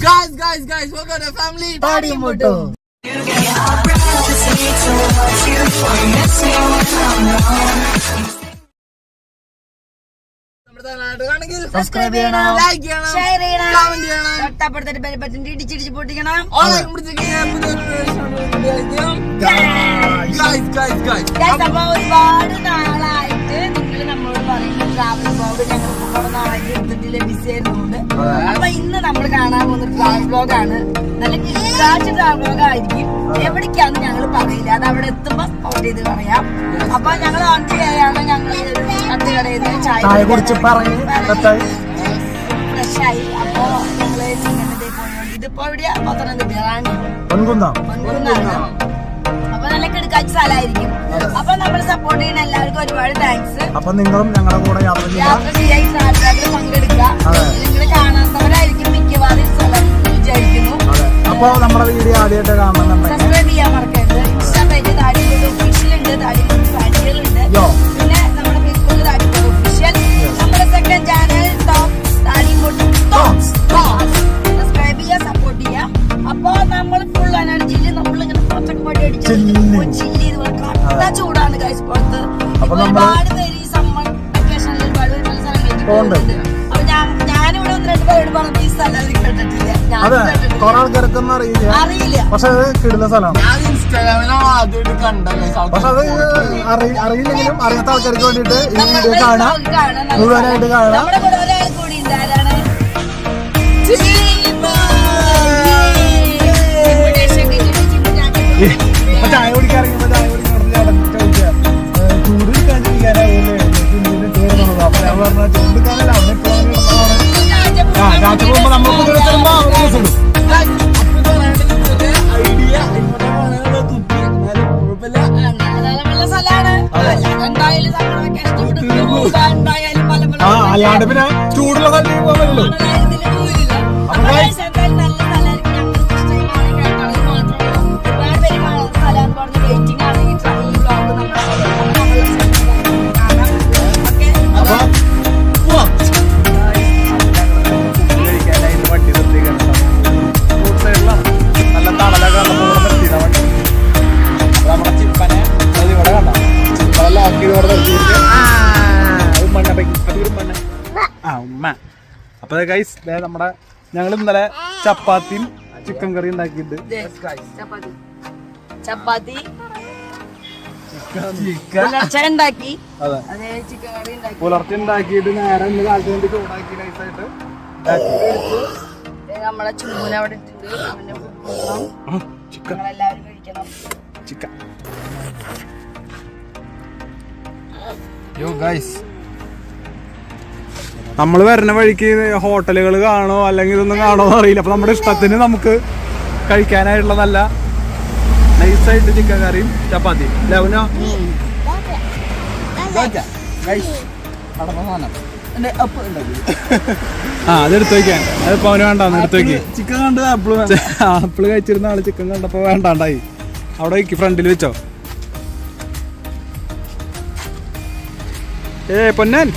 Guys, welcome to family party motto. Subscribe ചെയ്യണം, like ചെയ്യണം, share ചെയ്യണം, കമന്റ് ചെയ്യണം, തൊട്ടപ്പുറത്തെ ബെൽ ബട്ടൺ ഇടിച്ചിടിച്ച് പൊട്ടിക്കണം. അപ്പൊ ഒരുപാട് നാളായിട്ട് നിങ്ങൾ നമ്മളോട് പറയുന്ന ട്രാവൽ ബ്ലോഗ് ഞങ്ങൾ ഒരുപാട് നാളായിട്ട് എടുത്തിട്ടില്ല, ബിസി ആയിരുന്നുണ്ട്. അപ്പൊ ഇന്ന് നമ്മൾ കാണാൻ പോകുന്ന ട്രാവൽ ബ്ലോഗാണ്. നല്ല കിട്ടാച്ച ട്രാവൽ ബ്ലോഗ് ആയിരിക്കും. എവിടേക്കാന്ന് ഞങ്ങൾ പറയില്ല, അത് അവിടെ എത്തുമ്പോ ഔട്ട് ചെയ്ത് പറയാം. അപ്പൊ ഞങ്ങൾ ഓൺചെയ്യാണ്. ഞങ്ങൾ തട്ടുകടയിൽ നിന്ന് ചായ കുടിച്ച് ഫ്രഷായി. അപ്പൊ ഞങ്ങള് ഇതിപ്പോ എവിടെയാ? പത്തനംതിട്ട പൊൻകുന്നാണ്. അപ്പൊ നല്ല കിടക്കാച്ച സ്ഥലമായിരിക്കും. അപ്പൊ നമ്മൾ സപ്പോർട്ട് ചെയ്യുന്ന എല്ലാവർക്കും ഒരുപാട് താങ്ക്സ്. അപ്പൊ നിങ്ങളും ഞങ്ങളുടെ കൂടെ യാത്ര ചെയ്യാൻ ഈ നാട്ടിൽ പങ്കെടുക്കുക. നിങ്ങൾ കാണാത്തവരായിരിക്കും മിക്കവാറും സ്ഥലം വിചാരിക്കുന്നു. അപ്പൊ നമ്മുടെ വീഡിയോ ആദ്യമായിട്ട് കാണുന്നുണ്ടെങ്കിൽ സബ്സ്ക്രൈബ് ചെയ്യാൻ മറക്കരുത്. ഇൻസ്റ്റാഗ്രാമിൽ താടിമുട്ട് ഒഫീഷ്യൽ ഉണ്ട്, താടിമുട്ട് ഫാൻസികളുണ്ട്. പിന്നെ നമ്മുടെ ഫേസ്ബുക്കിൽ താടിമുട്ട് ഒഫീഷ്യൽ, നമ്മുടെ സെക്കൻഡ് ചാനൽ താടിമുട്ട് സബ്സ്ക്രൈബ് ചെയ്യാൻ സപ്പോർട്ട് ചെയ്യാം. അപ്പൊ നമ്മൾ ഫുൾ എനർജിയിൽ നമ്മളിങ്ങനെ കുറച്ചൊക്കെ പടി അടിച്ച് ചൂടാണ് ഗൈസ് പുറത്ത്. ഒരുപാട് പേര് ഈ സമ്മർ വെക്കേഷനിൽ ഒരുപാട് നല്ല സ്ഥലങ്ങളിലേക്ക് പോകുന്നുണ്ട്. അപ്പൊ ഞാനിവിടെ ഒന്ന് രണ്ട് പേരോട് പറഞ്ഞു ഈ സ്ഥലം കേട്ടിട്ടില്ല, അറിയില്ല. പക്ഷെ അത് കിടുന്ന സ്ഥലമാണ്. പക്ഷെ അത് അറിയില്ലെങ്കിലും അറിയാത്ത ആൾക്കാർക്ക് വേണ്ടിട്ട് ഈ വീഡിയോ കാണാം, മുഴുവനായിട്ട് കാണാം. നമ്മുടെ കൂടെ ഒരാൾ കൂടി ഉണ്ട്. ആരാണ്? ചായ കുടിക്കാറിയുമ്പോ ചായ കുടിക്കാൻ ചൂട് കാണിക്കാനാവില്ലേ അപ്പൊ ഞാൻ പറഞ്ഞ ചൂണ്ടിക്കാനല്ല അവിടെ കാറ്റ് പോകുമ്പോ നമുക്ക് അല്ലാണ്ട് പിന്നെ ചൂടുള്ള സ്ഥലത്തേക്ക് പോകാൻ പറ്റില്ലോ. അപ്പൊ ഗൈസ് നമ്മുടെ ഞങ്ങൾ ഇന്നലെ ചപ്പാത്തിയും ചിക്കൻ കറി ഉണ്ടാക്കിയിട്ട് ചപ്പാത്തി ഉണ്ടാക്കി, പുലർച്ചെ ഉണ്ടാക്കിയിട്ട് നേരെ ഇന്ന് കാലത്ത് വേണ്ടി ചൂടാക്കി നൈസായിട്ട് നമ്മളെ ചൂന അവിടെ ഇട്ടിട്ട് അവന്റെ എല്ലാവരും കഴിക്കണം ചിക്കൻ. നമ്മൾ വരുന്ന വഴിക്ക് ഹോട്ടലുകൾ കാണോ അല്ലെങ്കിൽ ഇതൊന്നും കാണോ അറിയില്ല. അപ്പൊ നമ്മുടെ ഇഷ്ടത്തിന് നമുക്ക് കഴിക്കാനായിട്ടുള്ള നല്ല നൈസായിട്ട് ചിക്കൻ കറിയും ചപ്പാത്തി. ലവനോ അതെടുത്ത് വയ്ക്കാൻ, അതിപ്പോ അവന് വേണ്ടാന്ന് എടുത്ത് വയ്ക്ക്. ചിക്കൻ കണ്ട് ആപ്പിള് കഴിച്ചിരുന്ന ആള് ചിക്കൻ കണ്ടപ്പോ വേണ്ടാണ്ടായി. അവിടെ വയ്ക്ക്, ഫ്രണ്ടിൽ വെച്ചോ. പൊന്നാൻ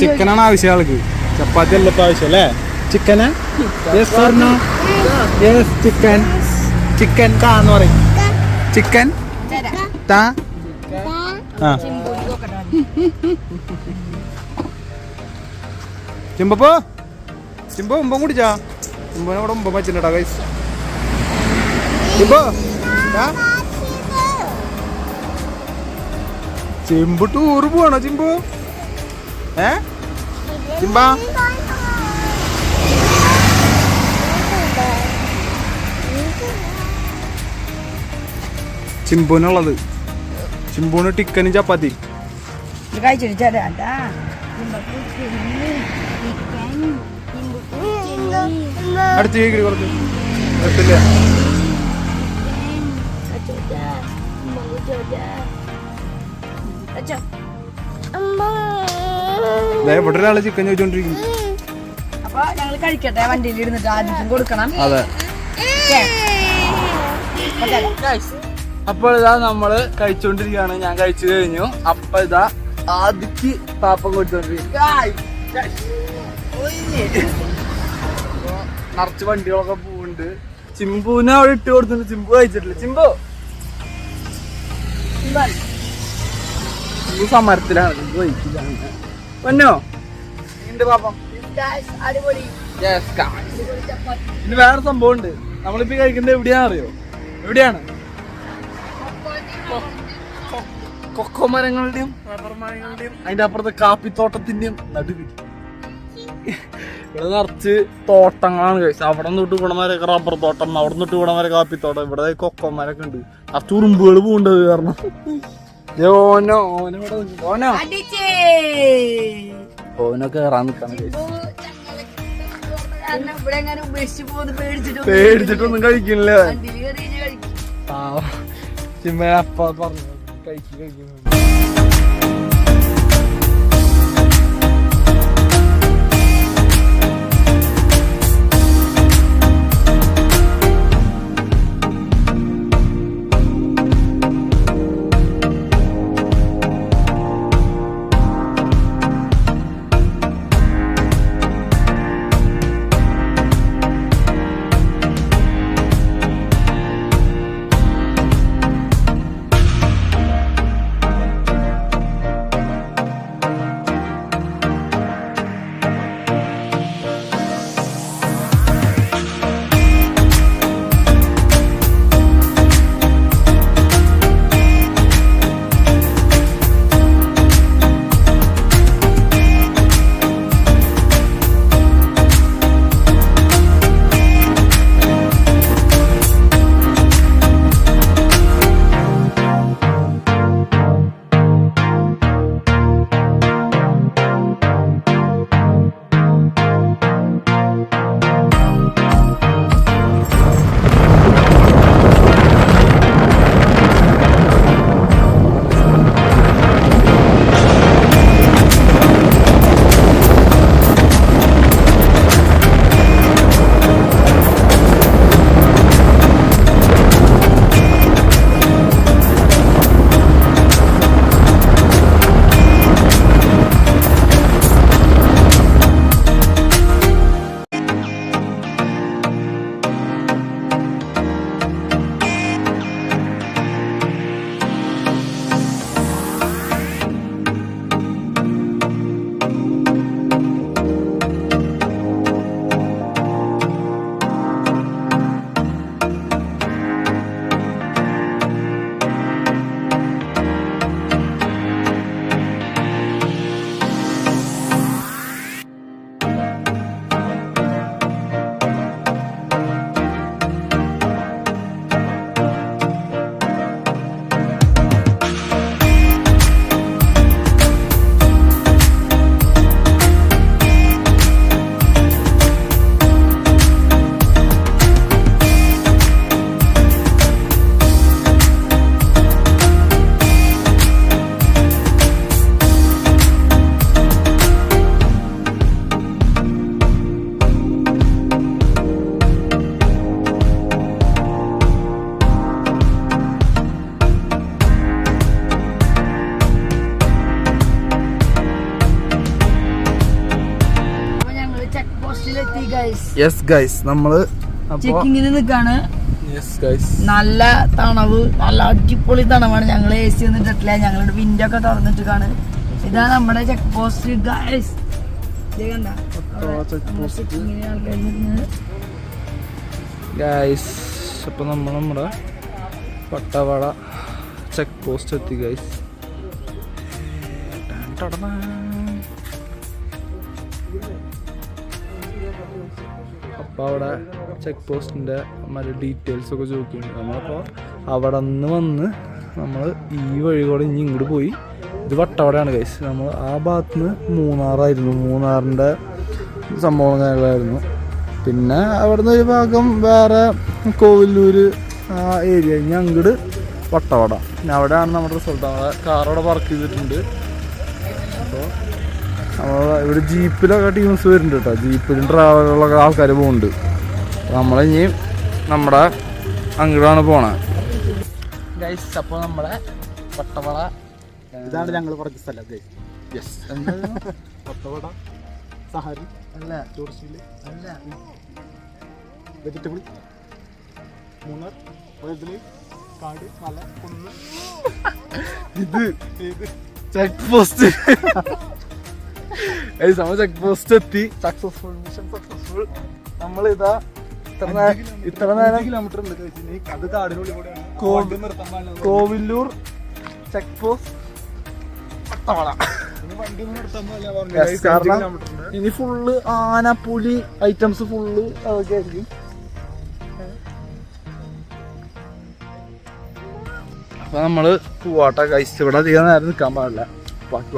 ചിക്കനാണ് ആവശ്യം ആൾക്ക്, ചപ്പാത്തി അല്ല ഇപ്പൊ ആവശ്യം അല്ലേ? ചിക്കന് ചിക്കൻ ചിക്കൻ താന്ന് പറയും. ചിക്കൻ താ. ചിമ്പപ്പോ ചിമ്പ ഉമ്പം കുടിച്ചാ? ഉമ്പനെ അവിടെ ഉമ്പം വെച്ചിട്ടുണ്ടാ കൈസ്. ചിമ്പോ ചിമ്പ് ടൂറ് പോവാണോ ചിമ്പു? ചിമ്പ ചിമ്പൂനുള്ളത്. ചിമ്പൂന് ടിക്കനും ചപ്പാത്തി അടുത്ത് കേൾക്കി കുറച്ച് എത്തില്ല. ഇവിടെ ഒരാള് ചിക്കൻ ചോദിച്ചോണ്ടിരിക്കുന്നു. അപ്പൊ ഞങ്ങൾ കഴിക്കട്ടെ, വണ്ടിയിൽ ഇരുന്നിട്ട് ആദ്യം കൊടുക്കണം. അതെ അപ്പോൾ ഇതാ നമ്മള് കഴിച്ചോണ്ടിരിക്കുകയാണ്. ഞാൻ കഴിച്ചു കഴിഞ്ഞു. അപ്പൊ ഇതാ ആദിക്ക് പാപ്പം കൊടുത്തോണ്ടിരിക്കും. നിറച്ച് വണ്ടികളൊക്കെ പോകുന്നുണ്ട്. ചിമ്പുവിനെ അവിടെ ഇട്ട് കൊടുത്തിട്ടുണ്ട്. ചിമ്പു കഴിച്ചിട്ടില്ല. ചിമ്പു സമരത്തിലാണ്. ചിമ്പു കഴിച്ചില്ല. പൊന്നോ എന്റെ പാപ്പം. ഇനി വേറെ സംഭവം ഉണ്ട്. നമ്മളിപ്പോ കഴിക്കുന്നത് എവിടെയാണെന്ന് അറിയോ? എവിടെയാണ്? കൊക്കോ മരങ്ങളുടെയും റബ്ബർ മരങ്ങളുടെയും അതിന്റെ അപ്പുറത്തെ കാപ്പിത്തോട്ടത്തിന്റെയും നടുവിൽ ഇവിടെ നിറച്ച് തോട്ടങ്ങളാണ് കഴിച്ചത്. അവിടെ നിന്നിട്ട് ഇവിടമാരൊക്കെ റബ്ബർ തോട്ടം, അവിടെ നിന്നിട്ട് ഇവിടമാരെ കാപ്പിത്തോട്ടം, ഇവിടെ കൊക്കോ മരൊക്കെ ഉണ്ട്. നിറച്ച് ഉറുമ്പുകൾ പോകേണ്ടത് കാരണം ഓനോ ഓനോ കേറാൻ നിൽക്കാണ്. പേടിച്ചിട്ടൊന്നും കഴിക്കില്ല. ചിമ്മ അപ്പ പറഞ്ഞു കഴിക്കുന്നു. യെസ് ഗൈസ് നമ്മള് ചെക്കിങ്ങിന് നിക്കാണ്. യെസ് ഗൈസ് നല്ല തണവ്, നല്ല അടിപൊളി തണവാണ്. ഞങ്ങള് എ സി ഒന്നും ഇട്ടിട്ടില്ല. ഞങ്ങളുടെ വിൻഡോ ഒക്കെ തുറന്നിട്ടാണ്. ഇതാ നമ്മുടെ ചെക്ക് പോസ്റ്റ് ഗൈസ്. ഗൈസ് അപ്പൊ നമ്മൾ നമ്മുടെ പട്ടവാട ചെക്ക് പോസ്റ്റ് എത്തി ഗൈസ്. അപ്പോൾ അവിടെ ചെക്ക് പോസ്റ്റിൻ്റെ മറ്റേ ഡീറ്റെയിൽസ് ഒക്കെ ചോദിക്കുന്നുണ്ട്. നമ്മളപ്പോൾ അവിടെ നിന്ന് വന്ന് നമ്മൾ ഈ വഴി കൂടെ ഇനി ഇങ്ങോട്ട് പോയി. ഇത് വട്ടവടയാണ് ഗൈസ്. നമ്മൾ ആ ഭാഗത്ത് നിന്ന് മൂന്നാറായിരുന്നു. മൂന്നാറിൻ്റെ സംഭവം കാര്യങ്ങളായിരുന്നു. പിന്നെ അവിടെ നിന്ന് ഒരു ഭാഗം വേറെ കോവിലൂർ ആ ഏരിയ കഴിഞ്ഞ് അങ്ങോട്ട് വട്ടവട. പിന്നെ അവിടെയാണ് നമ്മുടെ റിസോർട്ട്. നമ്മളെ കാറവിടെ പാർക്ക് ചെയ്തിട്ടുണ്ട്. അപ്പോൾ നമ്മൾ ഇവിടെ ജീപ്പിലൊക്കെ ടീംസ് വരുന്നുണ്ട് കേട്ടോ. ജീപ്പിലും ട്രാവലറിലൊക്കെ ആൾക്കാർ പോകുന്നുണ്ട്. നമ്മളിനി നമ്മുടെ അങ്ങോട്ടാണ് പോണത്. ഗൈസ് അപ്പോൾ നമ്മളെ വട്ടവള ഇതാണ് ഞങ്ങൾ പറഞ്ഞ സ്ഥലം ഗൈസ്. യെസ് എന്താ വട്ടവട സഹാരി അല്ല ടൂറിസ്റ്റില് അല്ല വെജിറ്റബിൾ മൂന്നാർ വഴുതലി കാട് മല കുന്ന് ഇത് ചെക്ക് പോസ്റ്റ് നമ്മൾ ചെക്ക് പോസ്റ്റ് എത്തി. Successful mission successful. നമ്മൾ ഇതാ ഇത്ര നേരം കിലോമീറ്റർ ഉണ്ട് ഗൈസ്. ഇനി അത് കാടിനുള്ളിൽ കൂടെയാണ്. നിർത്താൻ പാടില്ല. Kovilur check post Vattavala. ഇനി വണ്ടി ഒന്നും നിർത്താൻ പാടില്ല പറഞ്ഞു Yes, ഗൈസ്. കാരണം 5 കിലോമീറ്റർ ഉണ്ട്. ഇനി ഫുള്ള് ആന പുലി ഐറ്റംസ് ഫുള്ള് അതൊക്കെ ആയിരിക്കും. അപ്പൊ നമ്മള് പോവാട്ട ഗൈസ്. ഇവിടെ അധികം നേരം നിൽക്കാൻ പാടില്ല. ബാക്കി